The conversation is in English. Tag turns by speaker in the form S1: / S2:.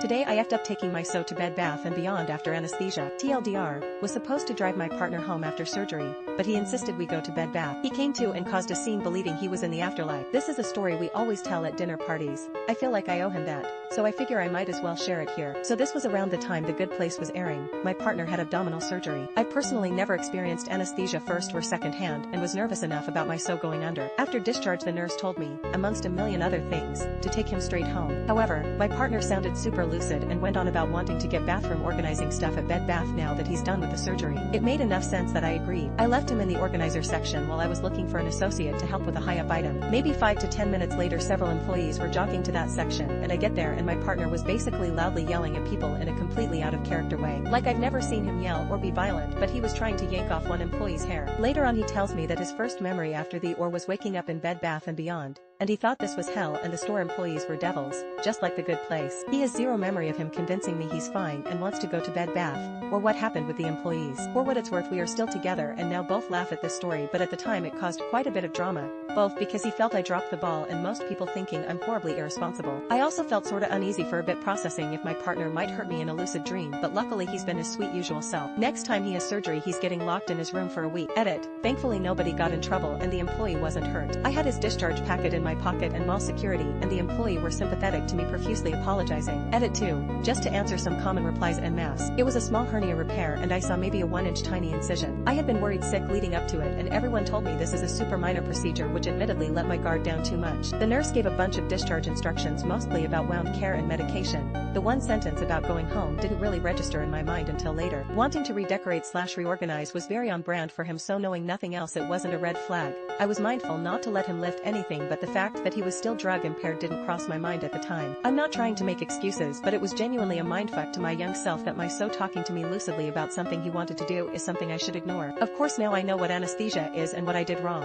S1: Today I effed up taking my so to Bed Bath & Beyond after anesthesia. TLDR, was supposed to drive my partner home after surgery, but he insisted we go to Bed Bath. He came to and caused a scene believing he was in the afterlife. This is a story we always tell at dinner parties. I feel like I owe him that, so I figure I might as well share it here. So this was around the time The Good Place was airing. My partner had abdominal surgery. I personally never experienced anesthesia first or second hand and was nervous enough about my so going under. After discharge the nurse told me, amongst a million other things, to take him straight home. However, my partner sounded super lucid and went on about wanting to get bathroom organizing stuff at Bed Bath now that he's done with the surgery. It made enough sense that I agreed. I left him in the organizer section while I was looking for an associate to help with a high-up item. Maybe 5 to 10 minutes later several employees were jogging to that section and I get there and my partner was basically loudly yelling at people in a completely out of character way. Like I've never seen him yell or be violent, but he was trying to yank off one employee's hair. Later on he tells me that his first memory after the or was waking up in Bed Bath & Beyond. And he thought this was hell and the store employees were devils, just like The Good Place. He has zero memory of him convincing me he's fine and wants to go to Bed Bath, or what happened with the employees. For what it's worth we are still together and now both laugh at this story, but at the time it caused quite a bit of drama, both because he felt I dropped the ball and most people thinking I'm horribly irresponsible. I also felt sorta uneasy for a bit processing if my partner might hurt me in a lucid dream, but luckily he's been his sweet usual self. Next time he has surgery he's getting locked in his room for a week. Edit. Thankfully nobody got in trouble and the employee wasn't hurt. I had his discharge packet in my pocket and mall security and the employee were sympathetic to me profusely apologizing. Edit 2. Just to answer some common replies en masse. It was a small hernia repair and I saw maybe a 1-inch tiny incision. I had been worried sick leading up to it and everyone told me this is a super minor procedure which admittedly let my guard down too much. The nurse gave a bunch of discharge instructions mostly about wound care and medication. The one sentence about going home didn't really register in my mind until later. Wanting to redecorate/reorganize was very on brand for him, so knowing nothing else it wasn't a red flag. I was mindful not to let him lift anything, but the fact that he was still drug impaired didn't cross my mind at the time. I'm not trying to make excuses, but it was genuinely a mindfuck to my young self that my so talking to me lucidly about something he wanted to do is something I should ignore. Of course now I know what anesthesia is and what I did wrong.